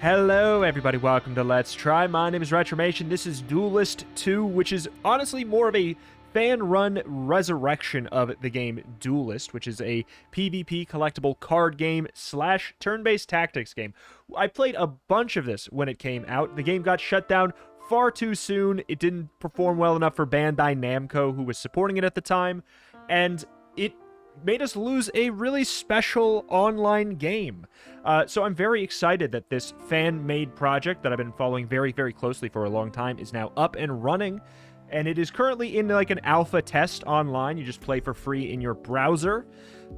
Hello everybody, welcome to Let's Try. My name is Retromation. This is Duelyst 2, which is honestly more of a fan-run resurrection of the game Duelyst, which is a PvP collectible card game / turn-based tactics game. I played a bunch of this when it came out. The game got shut down far too soon. It didn't perform well enough for Bandai Namco, who was supporting it at the time, and it made us lose a really special online game. So I'm very excited that this fan-made project that I've been following very, very closely for a long time is now up and running. And it is currently in like an alpha test online. You just play for free in your browser.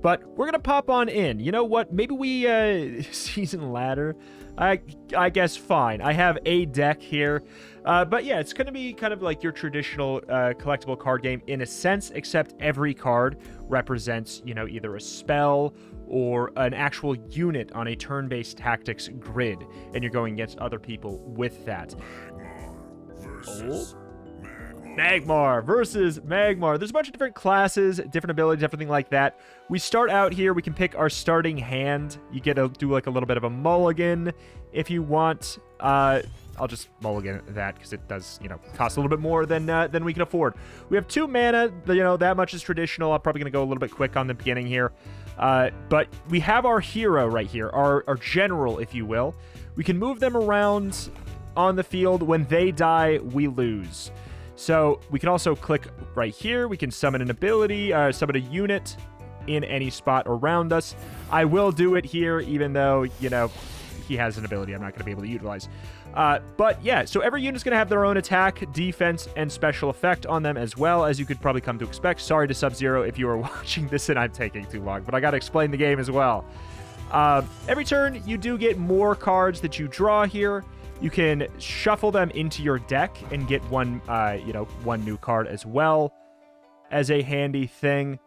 But we're going to pop on in. You know what? Maybe we season ladder. I guess fine. I have a deck here. But yeah, it's going to be kind of like your traditional collectible card game in a sense, except every card represents, you know, either a spell or an actual unit on a turn-based tactics grid. And you're going against other people with that. Magmar versus Magmar. There's a bunch of different classes, different abilities, everything like that. We start out here. We can pick our starting hand. You get to do like a little bit of a mulligan if you want. I'll just mulligan that because it does, you know, cost a little bit more than we can afford. We have 2 mana. You know, that much is traditional. I'm probably going to go a little bit quick on the beginning here. But we have our hero right here, our general, if you will. We can move them around on the field. When they die, we lose. So we can also click right here. We can summon an ability, summon a unit in any spot around us. I will do it here, even though, you know, he has an ability I'm not going to be able to utilize. But yeah, so every unit's going to have their own attack, defense, and special effect on them as well, as you could probably come to expect. Sorry to Sub-Zero if you are watching this and I'm taking too long, but I got to explain the game as well. Every turn, you do get more cards that you draw here. You can shuffle them into your deck and get one new card as well as a handy thing.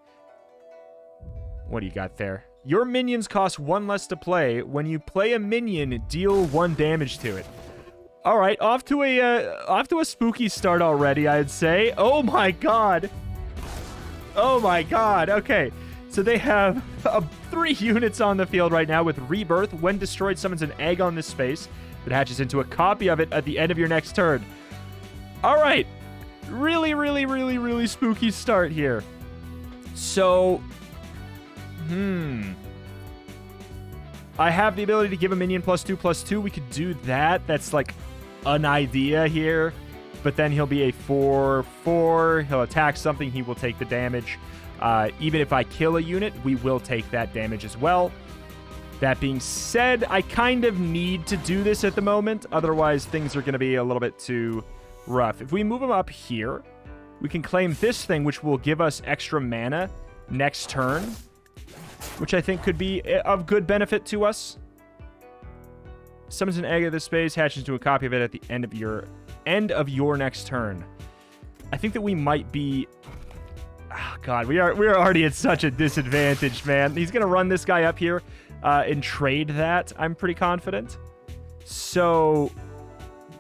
What do you got there? Your minions cost 1 less to play. When you play a minion, deal 1 damage to it. All right, off to a spooky start already, I'd say. Oh my god. Oh my god. Okay. So they have 3 units on the field right now with Rebirth. When destroyed, summons an egg on this space that hatches into a copy of it at the end of your next turn. All right. Really, really, really, really spooky start here. So, I have the ability to give a minion +2/+2. We could do that. That's like an idea here. But then he'll be a 4/4. He'll attack something. He will take the damage. Even if I kill a unit, we will take that damage as well. That being said, I kind of need to do this at the moment. Otherwise, things are going to be a little bit too rough. If we move him up here, we can claim this thing, which will give us extra mana next turn, which I think could be of good benefit to us. Summons an egg of this space, hatches into a copy of it at the end of your next turn. I think that we might be... Oh, God, we are already at such a disadvantage, man. He's going to run this guy up here and trade that, I'm pretty confident. So,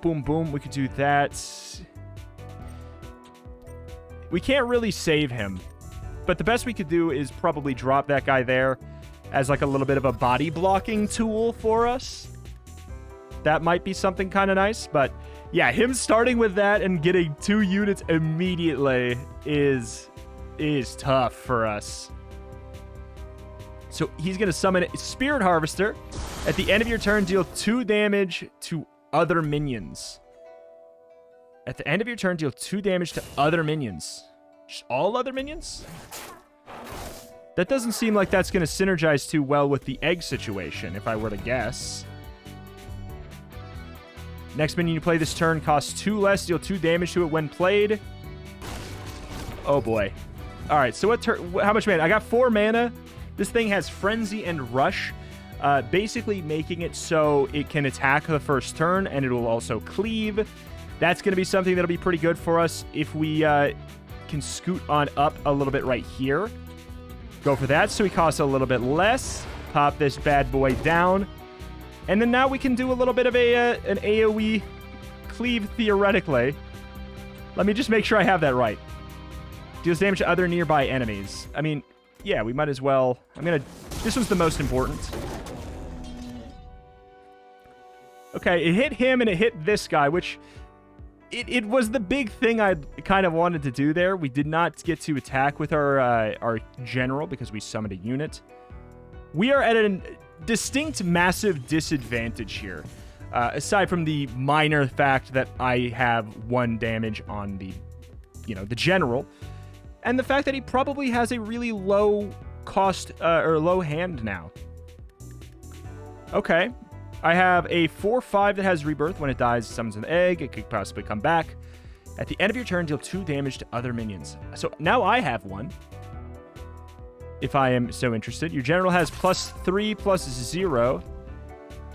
boom, boom, we could do that. We can't really save him. But the best we could do is probably drop that guy there as like a little bit of a body blocking tool for us. That might be something kind of nice. But yeah, him starting with that and getting 2 units immediately is tough for us. So he's going to summon Spirit Harvester. At the end of your turn, deal 2 damage to other minions. At the end of your turn, deal 2 damage to other minions. Just all other minions? That doesn't seem like that's going to synergize too well with the egg situation, if I were to guess. Next minion you play this turn costs 2 less, deal 2 damage to it when played. Oh boy. All right, so how much mana? I got 4 mana. This thing has Frenzy and Rush, basically making it so it can attack the first turn, and it will also cleave. That's going to be something that'll be pretty good for us if we can scoot on up a little bit right here. Go for that, so he costs a little bit less. Pop this bad boy down. And then now we can do a little bit of an AoE cleave, theoretically. Let me just make sure I have that right. Deals damage to other nearby enemies. I mean, yeah, we might as well... This one's the most important. Okay, it hit him and it hit this guy, which it was the big thing I kind of wanted to do there. We did not get to attack with our general because we summoned a unit. We are at a distinct massive disadvantage here, aside from the minor fact that I have 1 damage on the general, and the fact that he probably has a really low cost or low hand now. Okay. I have a 4/5 that has rebirth. When it dies, it summons an egg. It could possibly come back. At the end of your turn, deal 2 damage to other minions. So now I have 1. If I am so interested. Your general has +3/+0.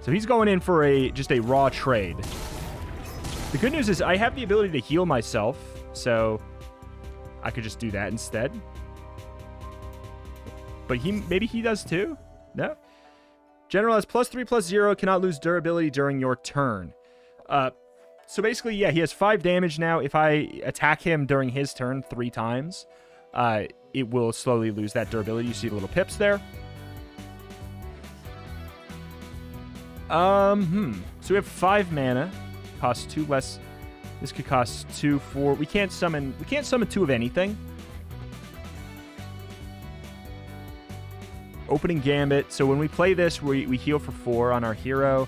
So he's going in for just a raw trade. The good news is I have the ability to heal myself. So I could just do that instead. But maybe he does too? No? General has +3/+0, cannot lose durability during your turn. So basically, yeah, he has 5 damage now. If I attack him during his turn 3 times, it will slowly lose that durability. You see the little pips there. So we have 5 mana. Costs 2 less. This could cost 2, 4. We can't summon 2 of anything. Opening Gambit. So when we play this, we heal for 4 on our hero.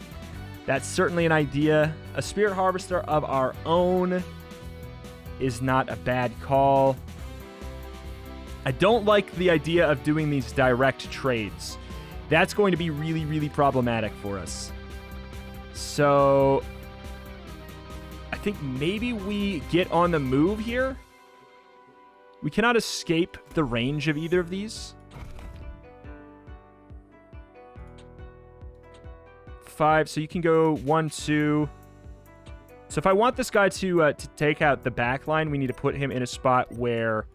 That's certainly an idea. A Spirit Harvester of our own is not a bad call. I don't like the idea of doing these direct trades. That's going to be really, really problematic for us. So I think maybe we get on the move here. We cannot escape the range of either of these. 5, so you can go 1, 2. So if I want this guy to take out the back line, we need to put him in a spot where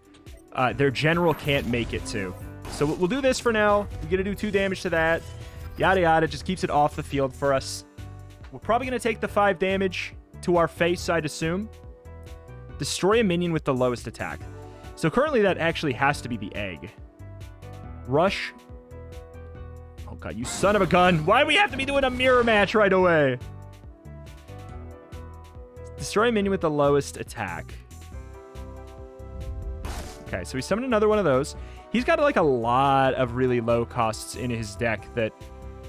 their general can't make it to. So we'll do this for now. We're going to do 2 damage to that. Yada yada, just keeps it off the field for us. We're probably going to take the 5 damage to our face, I'd assume. Destroy a minion with the lowest attack. So currently that actually has to be the egg. Rush. Oh god, you son of a gun. Why do we have to be doing a mirror match right away? Destroy a minion with the lowest attack. Okay, so we summoned another one of those. He's got like a lot of really low costs in his deck that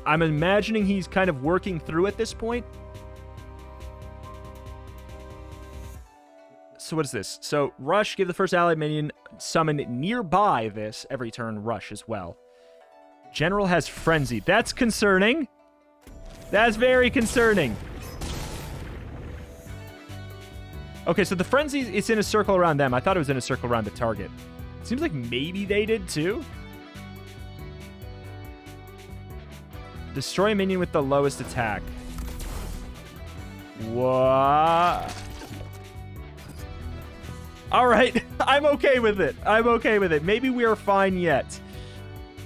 I'm imagining he's kind of working through at this point. So what is this? So Rush, give the first allied minion summoned nearby this every turn Rush as well. General has Frenzy. That's concerning. That's very concerning. Okay, so the Frenzy, it's in a circle around them. I thought it was in a circle around the target. Seems like maybe they did too. Destroy a minion with the lowest attack. What? All right, I'm okay with it. I'm okay with it. Maybe we are fine yet.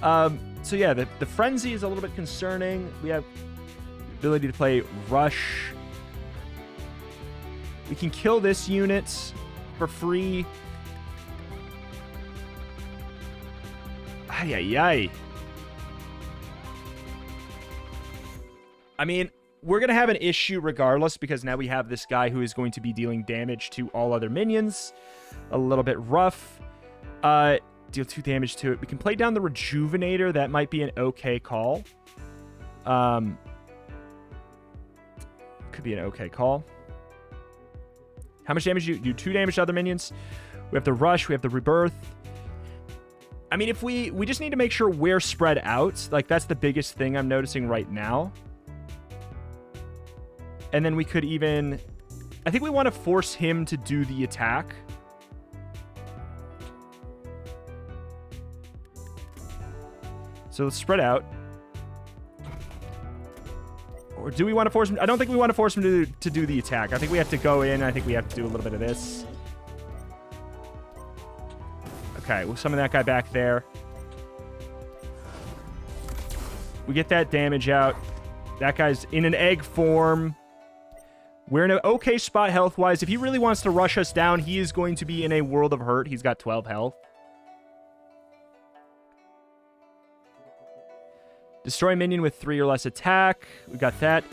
So yeah, the Frenzy is a little bit concerning. We have the ability to play Rush. We can kill this unit for free. Ay, ay, ay. I mean, we're going to have an issue regardless because now we have this guy who is going to be dealing damage to all other minions. A little bit rough. Deal 2 damage to it. We can play down the Rejuvenator. That might be an okay call. Could be an okay call. How much damage do you do? 2 damage to other minions. We have the Rush. We have the Rebirth. I mean, if we just need to make sure we're spread out. Like, that's the biggest thing I'm noticing right now. And then we could even... I think we want to force him to do the attack. So let's spread out. Or do we want to force him? I don't think we want to force him to do the attack. I think we have to go in. I think we have to do a little bit of this. Okay, we'll summon that guy back there. We get that damage out. That guy's in an egg form. We're in an okay spot health-wise. If he really wants to rush us down, he is going to be in a world of hurt. He's got 12 health. Destroy minion with 3 or less attack. We got that.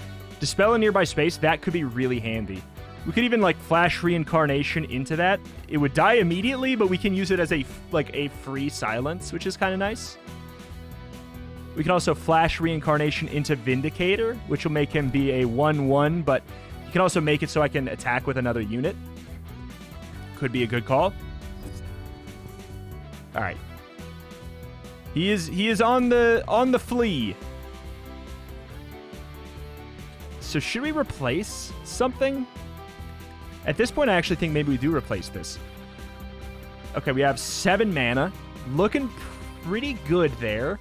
Dispel a nearby space, that could be really handy. We could even, like, flash Reincarnation into that. It would die immediately, but we can use it as a free silence, which is kind of nice. We can also flash Reincarnation into Vindicator, which will make him be a 1/1, but you can also make it so I can attack with another unit. Could be a good call. All right. He is on the flee. So should we replace something? At this point, I actually think maybe we do replace this. Okay, we have 7 mana. Looking pretty good there.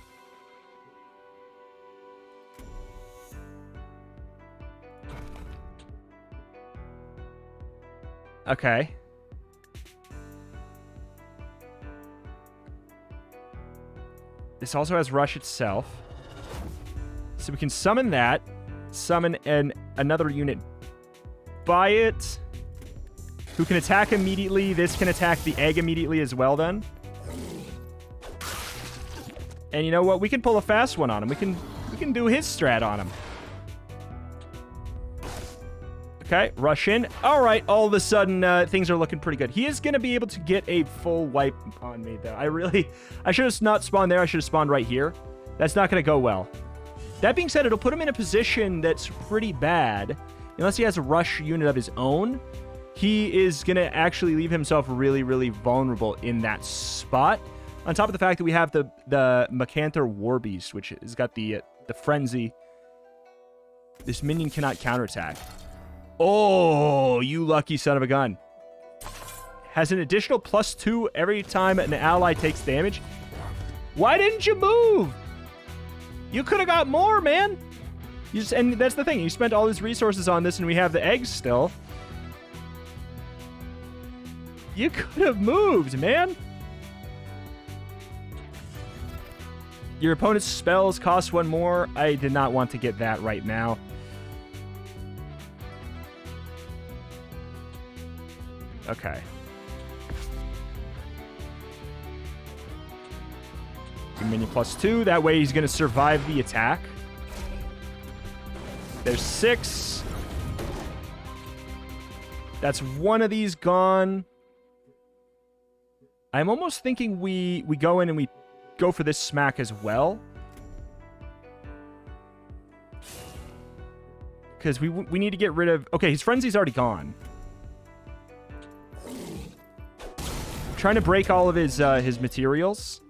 Okay. This also has Rush itself. So we can summon that. Summon another unit by it. Who can attack immediately. This can attack the egg immediately as well then. And you know what? We can pull a fast one on him. We can do his strat on him. Okay, rush in. All right, all of a sudden, things are looking pretty good. He is going to be able to get a full wipe on me, though. I should have not spawned there. I should have spawned right here. That's not going to go well. That being said, it'll put him in a position that's pretty bad. Unless he has a rush unit of his own, he is going to actually leave himself really, really vulnerable in that spot. On top of the fact that we have the Macanther Warbeast, which has got the Frenzy. This minion cannot counterattack. Oh, you lucky son of a gun. Has an additional +2 every time an ally takes damage. Why didn't you move? You could have got more, man. And that's the thing. You spent all these resources on this, and we have the eggs still. You could have moved, man. Your opponent's spells cost 1 more. I did not want to get that right now. Okay. Minion +2. That way he's going to survive the attack. There's 6. That's 1 of these gone. I'm almost thinking we go in and we go for this smack as well. Because we need to get rid of... Okay, his Frenzy's already gone. Trying to break all of his materials.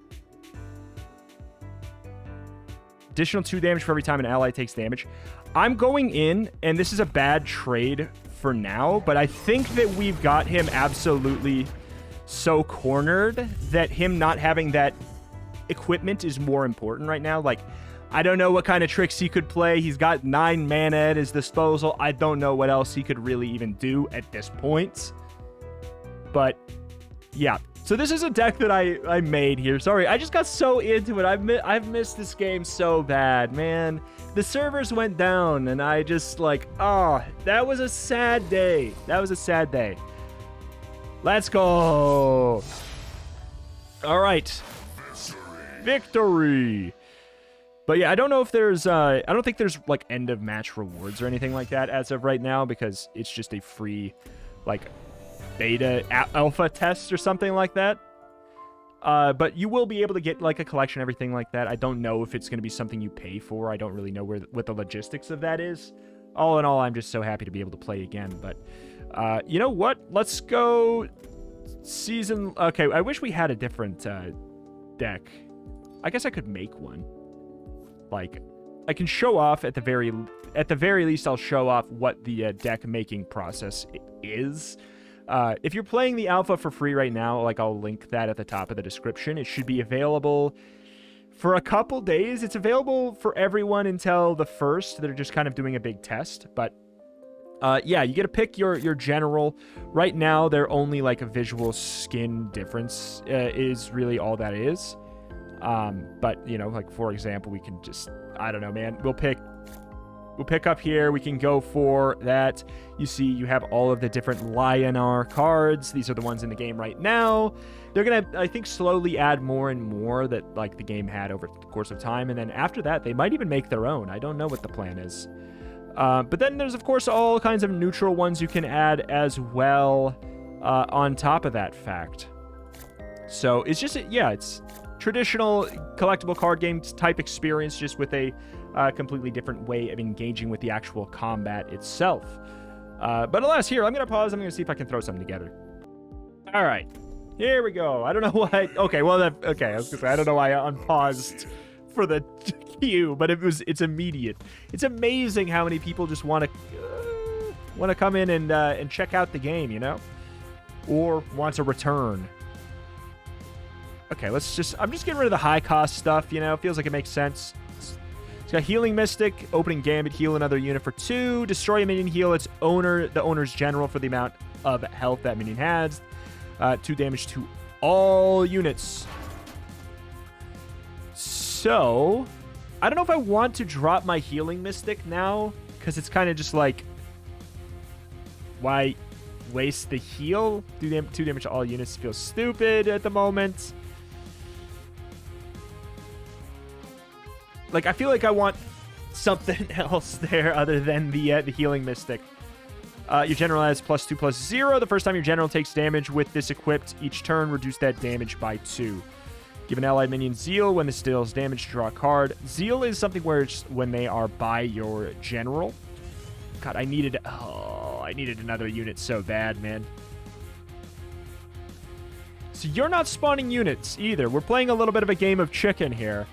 Additional 2 damage for every time an ally takes damage. I'm going in, and this is a bad trade for now, but I think that we've got him absolutely so cornered that him not having that equipment is more important right now. Like, I don't know what kind of tricks he could play. He's got 9 mana at his disposal. I don't know what else he could really even do at this point. But, yeah. So this is a deck that I made here. Sorry, I just got so into it. I've missed this game so bad, man. The servers went down, and I just, like, oh, that was a sad day. That was a sad day. Let's go. All right. Victory. But yeah, I don't know if there's, I don't think there's, like, end of match rewards or anything like that as of right now, because it's just a free, like, beta alpha test or something like that. But you will be able to get like a collection, everything like that. I don't know if it's going to be something you pay for. I don't really know what the logistics of that is. All in all, I'm just so happy to be able to play again. But you know what? Let's go season. Okay, I wish we had a different deck. I guess I could make one. Like, I can show off at the very least. I'll show off what the deck making process is. If you're playing the alpha for free right now, like, I'll link that at the top of the description. It should be available for a couple days. It's available for everyone until the 1st. They're just kind of doing a big test. But yeah, you get to pick your general. Right now, they're only like a visual skin difference is really all that is. But, you know, like, for example, we can just, I don't know, man. We'll pick up here. We can go for that. You see, you have all of the different Lionar cards. These are the ones in the game right now. They're going to, I think, slowly add more and more that, like, the game had over the course of time. And then after that, they might even make their own. I don't know what the plan is. But then there's, of course, all kinds of neutral ones you can add as well on top of that fact. So it's just, yeah, it's traditional collectible card game type experience, just with a completely different way of engaging with the actual combat itself. But alas, here, I'm going to pause. I'm going to see if I can throw something together. All right. Here we go. I don't know why. Okay, well, okay, I was going to say, I don't know why I unpaused for the queue, but it's immediate. It's amazing how many people just want to come in and check out the game, you know, or want to return. Okay, I'm just getting rid of the high cost stuff, you know. Feels like it makes sense. It's got Healing Mystic, opening Gambit, heal another unit for 2, destroy a minion, heal its owner, the owner's general, for the amount of health that minion has. 2 damage to all units. So, I don't know if I want to drop my Healing Mystic now, because it's kind of just like, why waste the heal? 2 damage to all units feels stupid at the moment. Like, I feel like I want something else there other than the Healing Mystic. Your general has +2/+0. The first time your general takes damage with this equipped each turn, reduce that damage by 2. Give an allied minion Zeal. When this deals damage, draw a card. Zeal is something where it's when they are by your general. God, I needed another unit so bad, man. So you're not spawning units either. We're playing a little bit of a game of chicken here.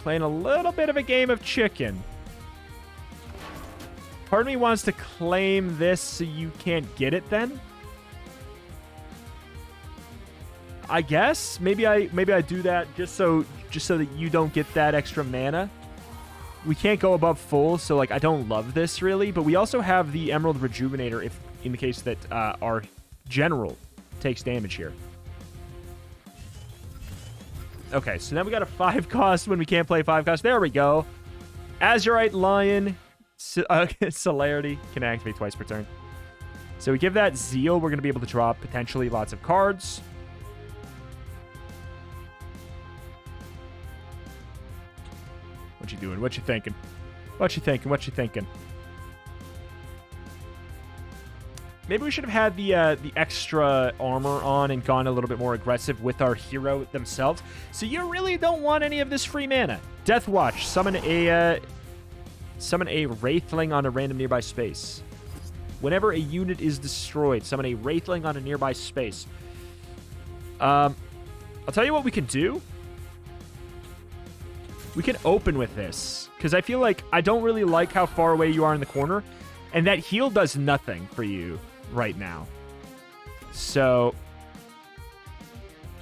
Playing a little bit of a game of chicken. Part of me wants to claim this so you can't get it then. I guess maybe I do that just so that you don't get that extra mana. We can't go above full, so like I don't love this really, but we also have the Emerald Rejuvenator if in the case that our general takes damage here. Okay, so now we got a 5 cost when we can't play 5 cost. There we go. Azurite Lion Celerity can activate twice per turn. So we give that Zeal. We're going to be able to draw potentially lots of cards. What you doing? What you thinking? What you thinking? What you thinking? Maybe we should have had the extra armor on and gone a little bit more aggressive with our hero themselves. So you really don't want any of this free mana. Death Watch. Summon a Wraithling on a random nearby space. Whenever a unit is destroyed, summon a Wraithling on a nearby space. I'll tell you what we can do. We can open with this, because I feel like I don't really like how far away you are in the corner, and that heal does nothing for you right now. So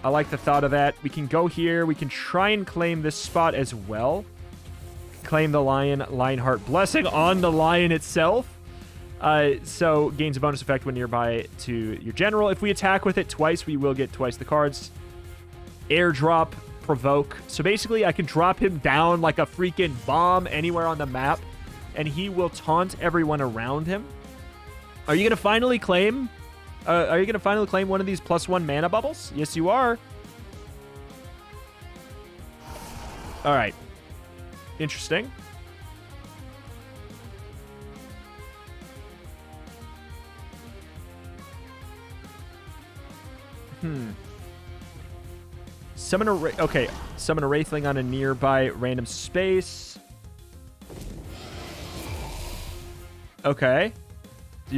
I like the thought of that. We can go here. We can try and claim this spot as well. Claim the Lionheart Blessing on the lion itself. So gains a bonus effect when nearby to your general. If we attack with it twice, we will get twice the cards. Airdrop, provoke. So basically, I can drop him down like a freaking bomb anywhere on the map, and he will taunt everyone around him. Are you gonna finally claim? One of these +1 mana bubbles? Yes, you are. All right. Interesting. Summon a Wraithling on a nearby random space. Okay.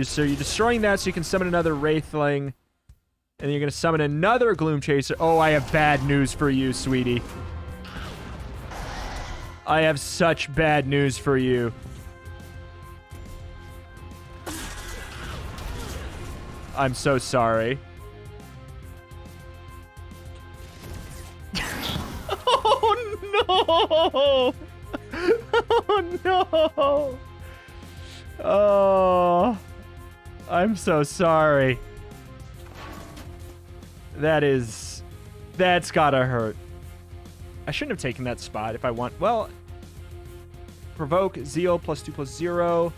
So you're destroying that so you can summon another Wraithling. And then you're going to summon another Gloom Chaser. Oh, I have bad news for you, sweetie. I have such bad news for you. I'm so sorry. Oh, no! Oh, no! Oh, I'm so sorry. That's gotta hurt. I shouldn't have taken that spot if I want. Well, provoke, Zeal, +2/+0.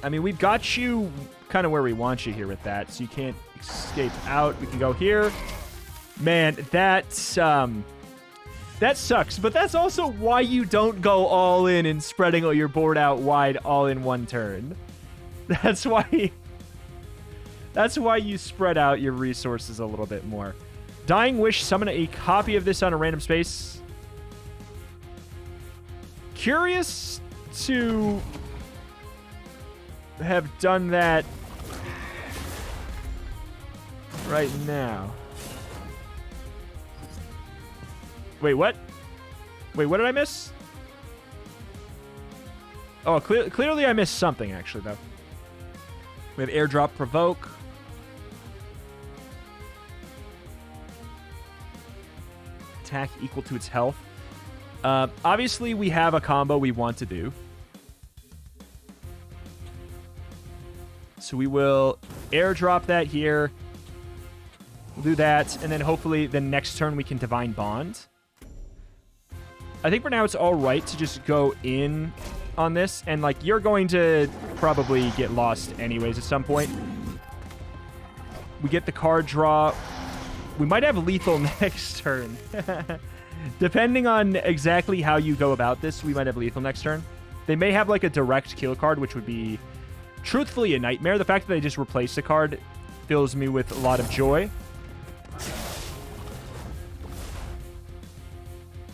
I mean, we've got you kind of where we want you here with that, so you can't escape out. We can go here. Man, that That sucks, but that's also why you don't go all in and spreading your board out wide all in one turn. That's why you spread out your resources a little bit more. Dying Wish, summon a copy of this on a random space. Curious to have done that right now. Wait, what? Wait, what did I miss? Oh, clearly I missed something, actually, though. We have Airdrop Provoke. Attack equal to its health. Obviously, we have a combo we want to do. So we will airdrop that here. We'll do that, and then hopefully the next turn we can Divine Bond. I think for now it's all right to just go in on this, and like you're going to probably get lost anyways at some point. We get the card draw. We might have lethal next turn. Depending on exactly how you go about this, we might have lethal next turn. They may have like a direct kill card, which would be truthfully a nightmare. The fact that they just replaced the card fills me with a lot of joy.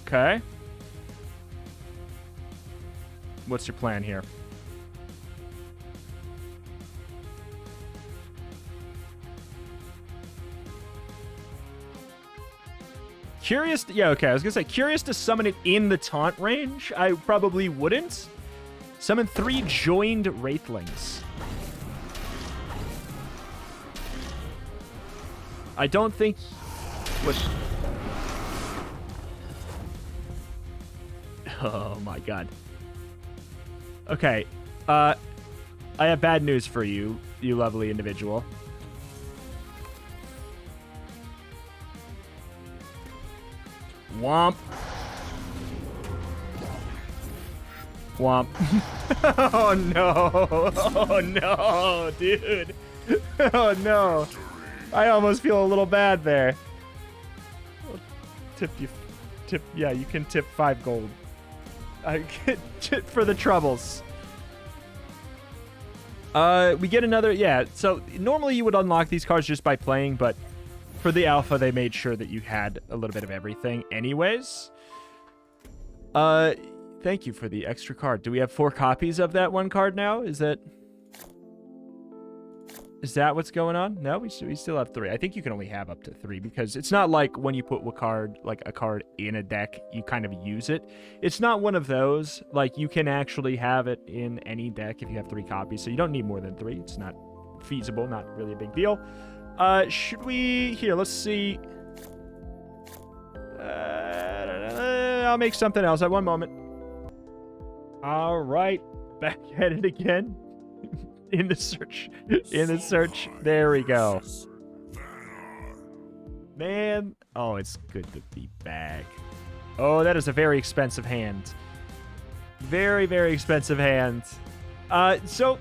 Okay. What's your plan here? Curious, yeah, okay, I was gonna say, curious to summon it in the taunt range. I probably wouldn't. Summon 3 joined Wraithlings. I don't think... What? Oh my god. Okay, I have bad news for you, you lovely individual. Womp. Womp. Oh no. Oh no, dude. Oh no. I almost feel a little bad there. I'll tip you. Yeah, you can tip 5 gold. I get for the troubles. We get another, yeah, so normally you would unlock these cards just by playing, but for the alpha, they made sure that you had a little bit of everything anyways. Thank you for the extra card. Do we have 4 copies of that one card now? Is that what's going on? No, we still have 3. I think you can only have up to 3 because it's not like when you put a card in a deck, you kind of use it. It's not one of those. Like, you can actually have it in any deck if you have 3 copies, so you don't need more than 3. It's not feasible, not really a big deal. Should we... Here, let's see. I'll make something else at one moment. All right. Back at it again. In the search. There we go. Man. Oh, it's good to be back. Oh, that is a very expensive hand. Very, very expensive hand. So...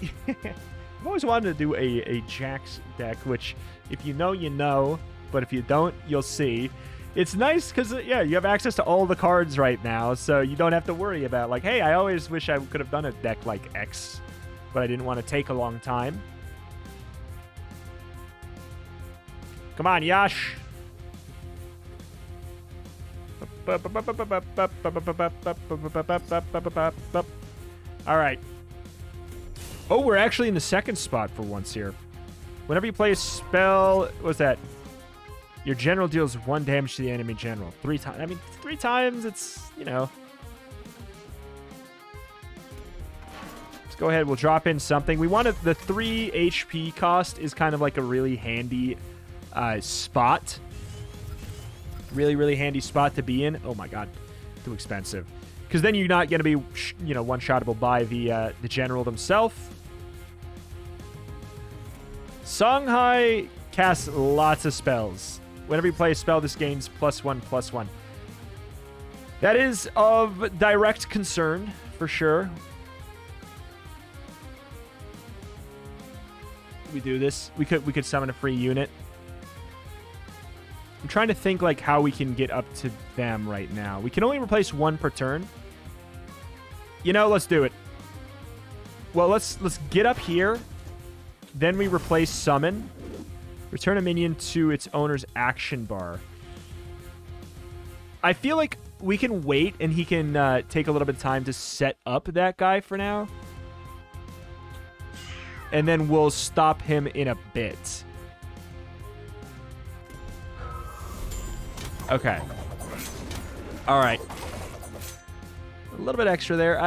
I've always wanted to do a Jax deck, which, if you know, you know. But if you don't, you'll see. It's nice because, yeah, you have access to all the cards right now, so you don't have to worry about, like, hey, I always wish I could have done a deck like X, but I didn't want to take a long time. Come on, Yash. All right. Oh, we're actually in the second spot for once here. Whenever you play a spell, what's that? Your general deals 1 damage to the enemy general. 3 times. I mean, 3 times, it's, you know. Let's go ahead. We'll drop in something. We wanted the 3 HP cost is kind of like a really handy spot. Really, really handy spot to be in. Oh, my God. Too expensive. Because then you're not going to be, you know, one-shottable by the general themselves. Songhai casts lots of spells. Whenever you play a spell, this gains +1/+1. That is of direct concern, for sure. We do this. We could summon a free unit. I'm trying to think like how we can get up to them right now. We can only replace one per turn. You know, let's do it. Well, let's get up here. Then we replace summon. Return a minion to its owner's action bar. I feel like we can wait and he can take a little bit of time to set up that guy for now. And then we'll stop him in a bit. Okay. All right. A little bit extra there.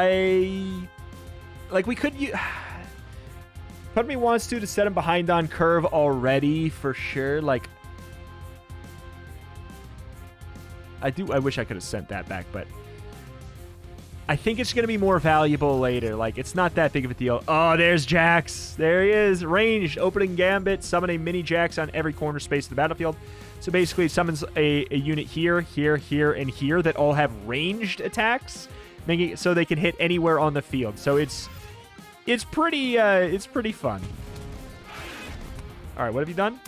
Like, we could use... Part of me wants to set him behind on curve already, for sure. Like... I wish I could have sent that back, but... I think it's going to be more valuable later. Like, it's not that big of a deal. Oh, there's Jax. There he is. Ranged. Opening Gambit. Summon a mini Jax on every corner space of the battlefield. So basically, it summons a unit here, here, here, and here that all have ranged attacks, making it so they can hit anywhere on the field. So it's pretty fun. All right, what have you done?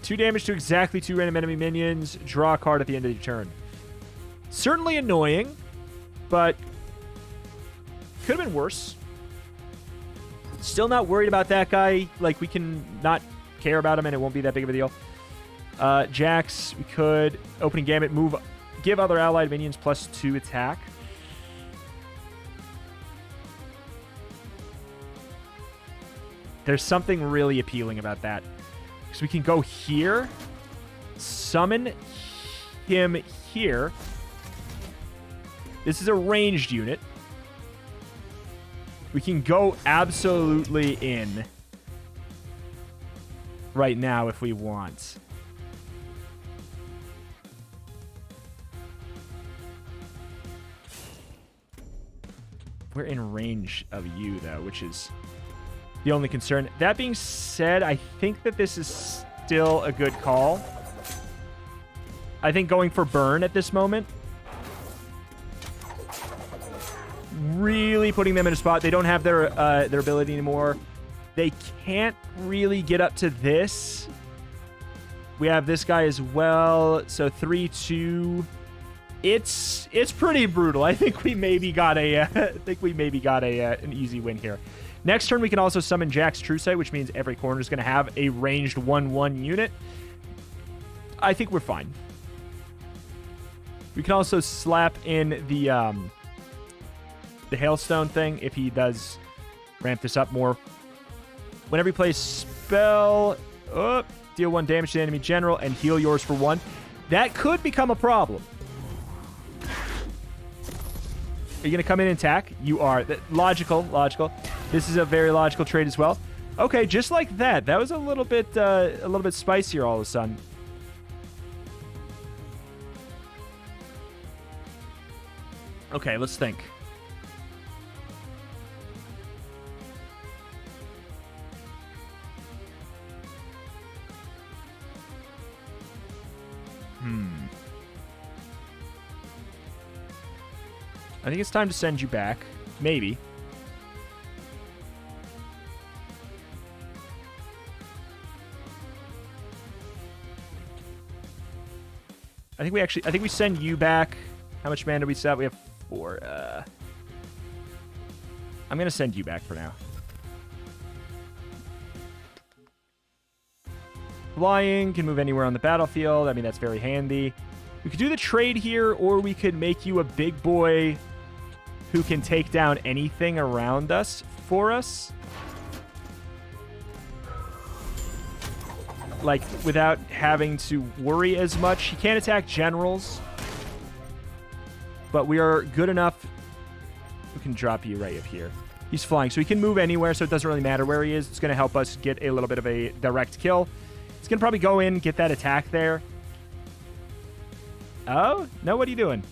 Two damage to exactly 2 random enemy minions. Draw a card at the end of your turn. Certainly annoying, but could have been worse. Still not worried about that guy. Like, we can not care about him, and it won't be that big of a deal. Jax, we could opening Gambit, move, give other allied minions +2 attack. There's something really appealing about that. So we can go here, summon him here. This is a ranged unit. We can go absolutely in right now if we want. We're in range of you, though, which is the only concern. That being said, I think that this is still a good call. I think going for burn at this moment, really putting them in a spot. They don't have their ability anymore. They can't really get up to this. We have this guy as well. So 3-2. It's pretty brutal. I think we maybe got an easy win here. Next turn, we can also summon Jax Truesight, which means every corner is going to have a ranged 1/1 unit. I think we're fine. We can also slap in the Hailstone thing if he does ramp this up more. Whenever you play spell, deal 1 damage to the enemy general and heal yours for 1. That could become a problem. Are you going to come in and attack? You are. Logical. This is a very logical trade as well. Okay, just like that. That was a little bit spicier all of a sudden. Okay, let's think. I think it's time to send you back. Maybe. I think we send you back. How much mana do we set? We have 4. I'm going to send you back for now. Flying, can move anywhere on the battlefield. I mean, that's very handy. We could do the trade here, or we could make you a big boy who can take down anything around us for us. Like, without having to worry as much. He can't attack generals. But we are good enough. We can drop you right up here. He's flying, so he can move anywhere, so it doesn't really matter where he is. It's going to help us get a little bit of a direct kill. He's going to probably go in, get that attack there. Oh? No, what are you doing?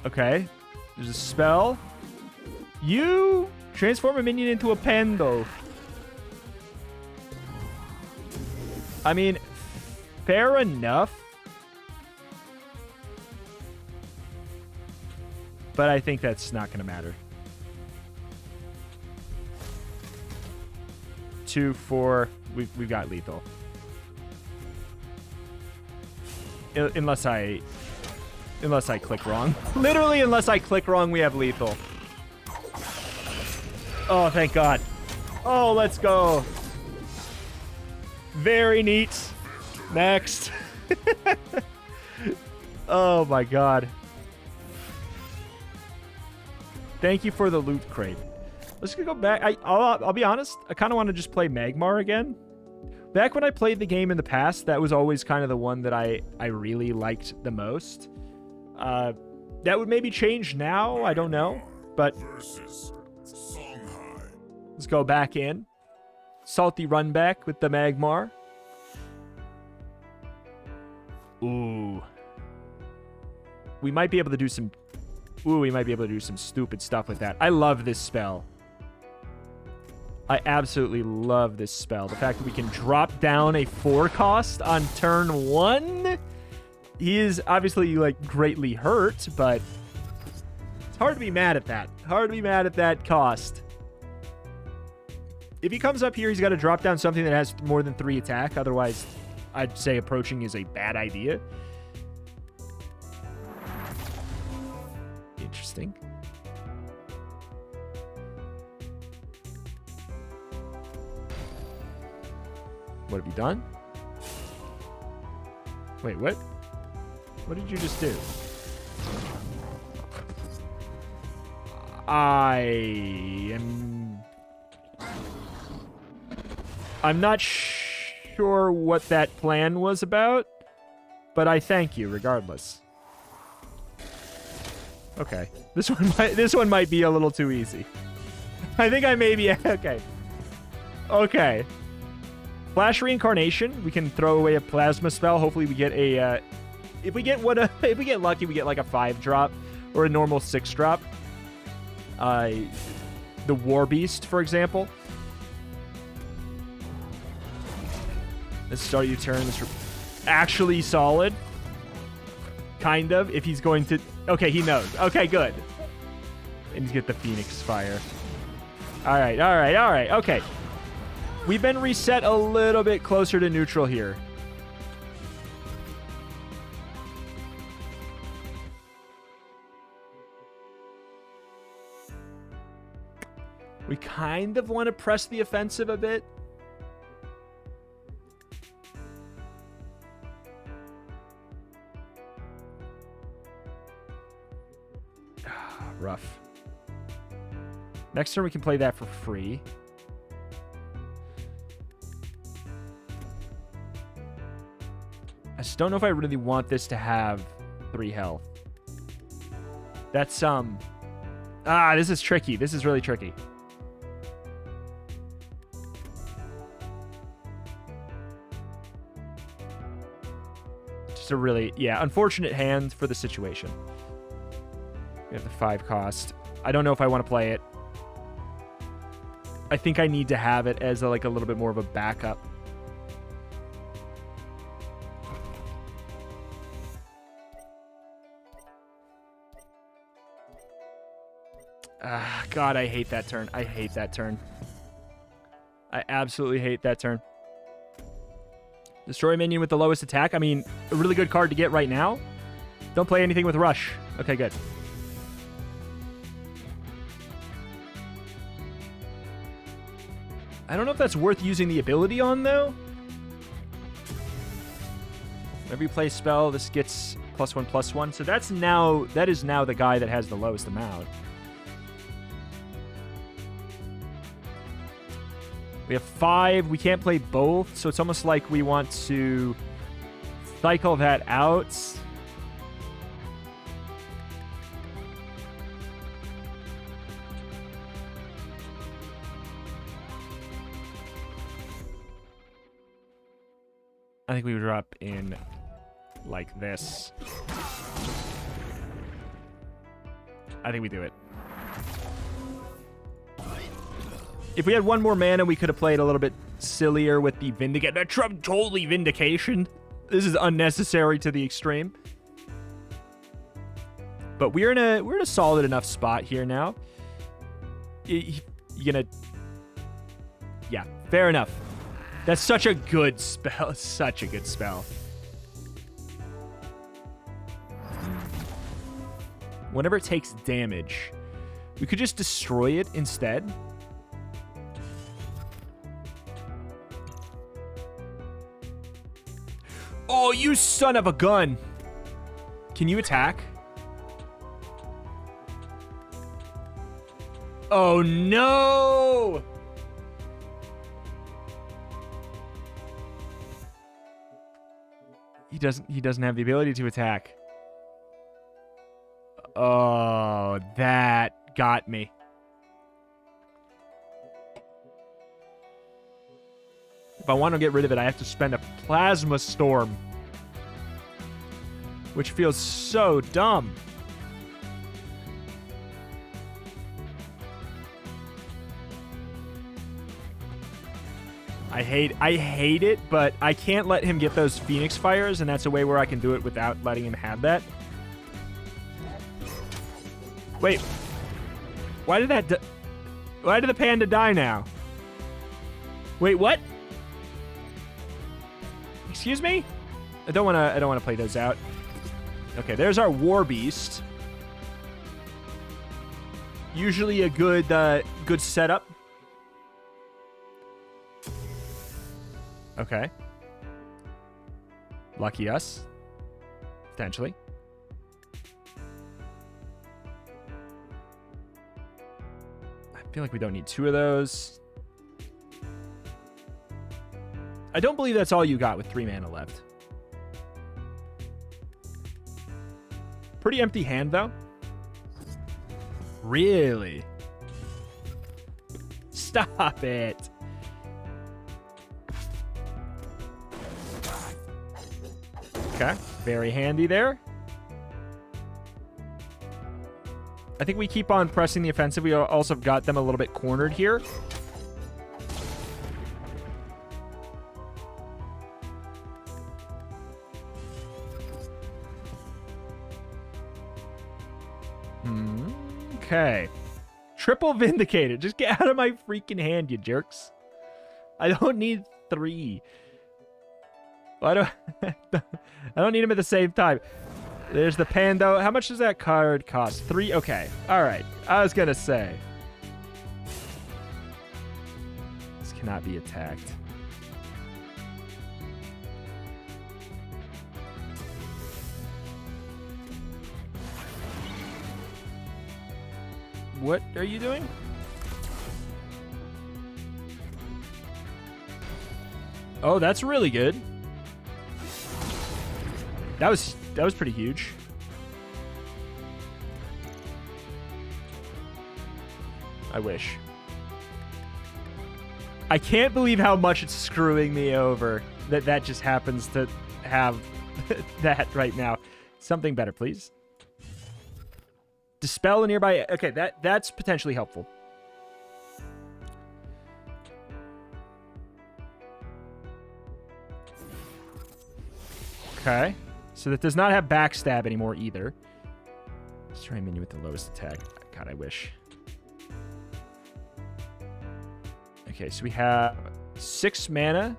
Okay. There's a spell. You transform a minion into a pando. I mean, fair enough. but I think that's not going to matter. 2, 4. We've got lethal. Unless I click wrong. Literally, unless I click wrong, we have lethal. Oh, thank God. Oh, let's go. Very neat. Next. Oh, my God. Thank you for the loot crate. Let's go back. I'll be honest. I kind of want to just play Magmar again. Back when I played the game in the past, that was always kind of the one that I really liked the most. That would maybe change now. I don't know. But let's go back in. Salty run back with the Magmar. Ooh. We might be able to do some... Ooh, we might be able to do some stupid stuff with that. I love this spell. I absolutely love this spell. The fact that we can drop down a 4 cost on turn 1. He is obviously, like, greatly hurt, but it's hard to be mad at that. Hard to be mad at that cost. If he comes up here, he's got to drop down something that has more than 3 attack. Otherwise, I'd say approaching is a bad idea. Interesting. What have you done? Wait, what? What did you just do? I'm not sure what that plan was about, but I thank you regardless. Okay. This one might be a little too easy. I think I may be okay. Okay. Flash Reincarnation. We can throw away a plasma spell. Hopefully we get a if we get lucky, we get like a 5-drop or a normal 6-drop. The War Beast, for example. Let's start your turn. This actually solid. Kind of. If he's going to... Okay, he knows. Okay, good. And he's get the Phoenix Fire. All right. Okay. We've been reset a little bit closer to neutral here. We kind of want to press the offensive a bit. Rough. Next turn we can play that for free. I just don't know if I really want this to have 3 health. That's this is tricky. This is really tricky. Just a really, unfortunate hand for the situation. We have the 5 cost. I don't know if I want to play it. I think I need to have it as a little bit more of a backup. God, I hate that turn. I hate that turn. I absolutely hate that turn. Destroy minion with the lowest attack. I mean, a really good card to get right now. Don't play anything with Rush. Okay, good. I don't know if that's worth using the ability on, though. Whenever you play a spell, this gets +1/+1. So that is now the guy that has the lowest amount. We have 5. We can't play both, so it's almost like we want to cycle that out. I think we would drop in like this. I think we do it. If we had 1 more mana, we could have played a little bit sillier with the Vindicate. Totally Vindication. This is unnecessary to the extreme. But we're in a solid enough spot here now. You gonna... Yeah, fair enough. That's such a good spell. Such a good spell. Whenever it takes damage, we could just destroy it instead. Oh, you son of a gun. Can you attack? Oh, no. He doesn't have the ability to attack. Oh, that got me. If I want to get rid of it, I have to spend a Plasma Storm. Which feels so dumb. I hate it, but I can't let him get those Phoenix Fires, and that's a way where I can do it without letting him have that. Wait. Why did the panda die now? Wait, what? Excuse me? I don't want to play those out. Okay, there's our War Beast. Usually a good setup. Okay. Lucky us. Potentially. I feel like we don't need 2 of those. I don't believe that's all you got with 3 mana left. Pretty empty hand, though. Really? Stop it. Okay, very handy there. I think we keep on pressing the offensive. We also got them a little bit cornered here. Okay. Triple Vindicated. Just get out of my freaking hand, you jerks. I don't need 3. Well, I don't need them at the same time. There's the Pando. How much does that card cost? 3? Okay. All right. I was going to say. This cannot be attacked. What are you doing? Oh, that's really good. That was pretty huge. I wish. I can't believe how much it's screwing me over that just happens to have that right now. Something better, please. Dispel a nearby... Okay, that's potentially helpful. Okay. So that does not have backstab anymore either. Let's try a minion with the lowest attack. God, I wish. Okay, so we have 6 mana.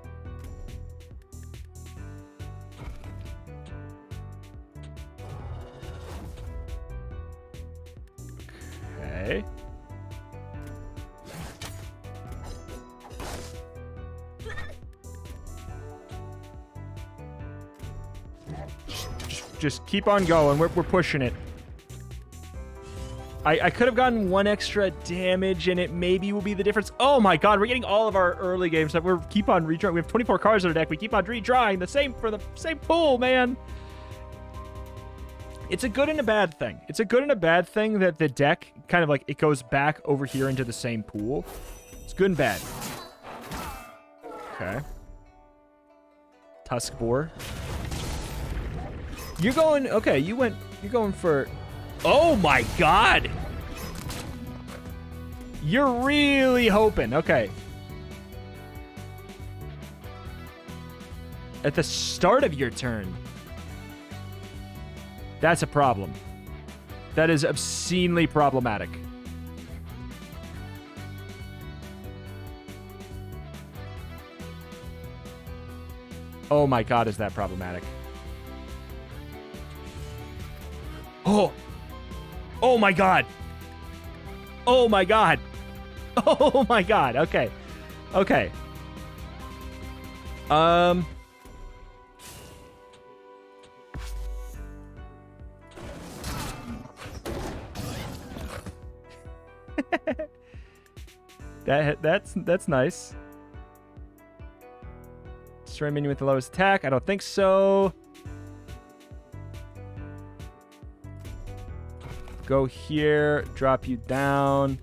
Okay. Just keep on going. We're pushing it. I could have gotten 1 extra damage, and it maybe will be the difference. Oh my god, we're getting all of our early game stuff. We keep on redrawing. We have 24 cards in our deck. We keep on redrawing the same for the same pool, man. It's a good and a bad thing. It's a good and a bad thing that the deck kind of like it goes back over here into the same pool. It's good and bad. Okay. Tusk Boar. You're going... Okay, you're going for... Oh my god! You're really hoping. Okay. At the start of your turn. That's a problem. That is obscenely problematic. Oh my god, is that problematic? Oh! Oh my god! Oh my god! Oh my god, okay. Okay. That's nice. Destroy minion with the lowest attack. I don't think so. Go here. Drop you down.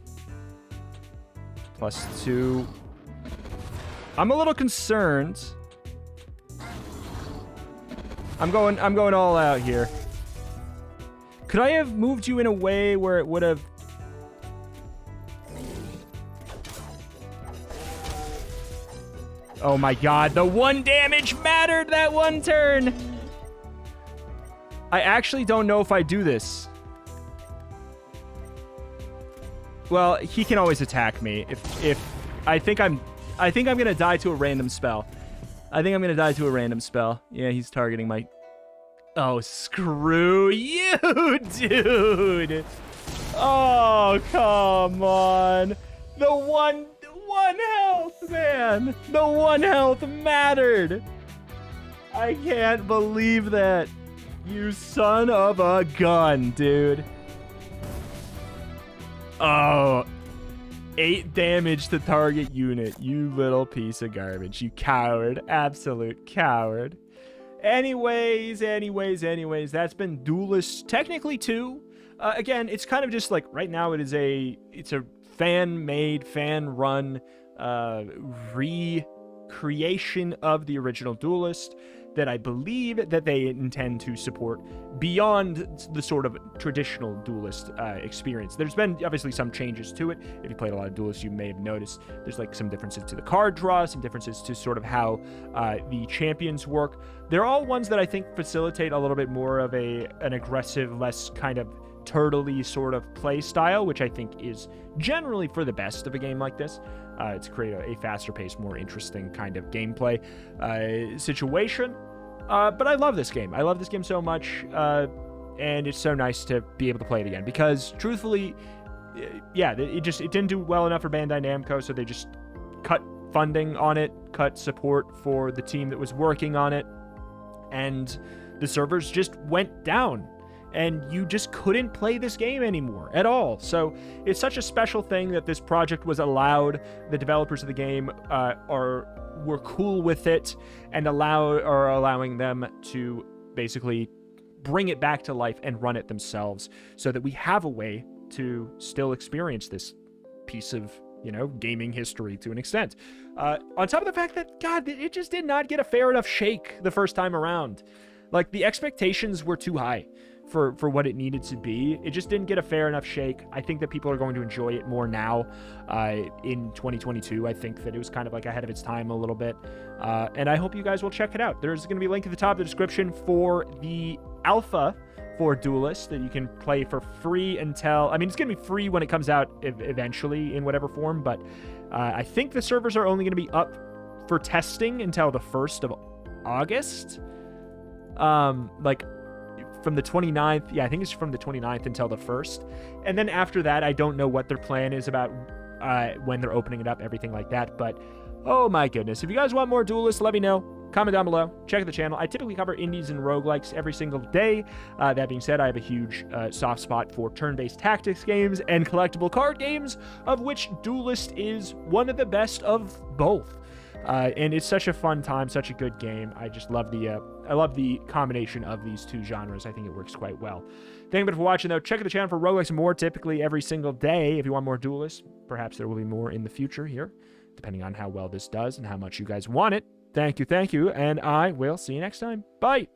+2. I'm a little concerned. I'm going all out here. Could I have moved you in a way where it would have... Oh my god, the 1 damage mattered that one turn! I actually don't know if I do this. Well, he can always attack me. If I think I'm gonna die to a random spell. I think I'm gonna die to a random spell. Yeah, he's targeting my... Oh, screw you, dude! Oh, come on. The one health, man. The 1 health mattered. I can't believe that. You son of a gun, dude. Oh, 8 damage to target unit. You little piece of garbage. You coward. Absolute coward. Anyways, that's been Duelyst technically 2. Again, it's kind of just like right now it's a fan-made, fan-run recreation of the original Duelyst that I believe that they intend to support beyond the sort of traditional Duelyst experience. There's been obviously some changes to it. If you played a lot of Duelyst, you may have noticed there's like some differences to the card draw, some differences to sort of how the champions work. They're all ones that I think facilitate a little bit more of an aggressive, less kind of turtley sort of play style, which I think is generally for the best of a game like this. To create a faster paced, more interesting kind of gameplay situation. But I love this game. I love this game so much, and it's so nice to be able to play it again. Because truthfully, yeah, it didn't do well enough for Bandai Namco, so they just cut funding on it, cut support for the team that was working on it, and the servers just went down. And you just couldn't play this game anymore at all. So it's such a special thing that this project was allowed. The developers of the game were cool with it and are allowing them to basically bring it back to life and run it themselves, so that we have a way to still experience this piece of, you know, gaming history to an extent. On top of the fact that, God, it just did not get a fair enough shake the first time around. Like, the expectations were too high for what it needed to be. It just didn't get a fair enough shake. I think that people are going to enjoy it more now in 2022. I think that it was kind of like ahead of its time a little bit. And I hope you guys will check it out. There's going to be a link at the top of the description for the alpha for Duelyst that you can play for free until... I mean, it's going to be free when it comes out eventually in whatever form, but I think the servers are only going to be up for testing until the 1st of August. Like... from the 29th, yeah, I think it's from the 29th until the 1st. And then after that, I don't know what their plan is about when they're opening it up, everything like that. But, oh my goodness. If you guys want more Duelyst, let me know. Comment down below. Check out the channel. I typically cover indies and roguelikes every single day. That being said, I have a huge soft spot for turn-based tactics games and collectible card games, of which Duelyst is one of the best of both. And it's such a fun time, such a good game. I just love I love the combination of these two genres. I think it works quite well. Thank you for watching, though. Check out the channel for roguelikes and more, typically every single day. If you want more Duelyst, perhaps there will be more in the future here, depending on how well this does and how much you guys want it. Thank you, and I will see you next time. Bye!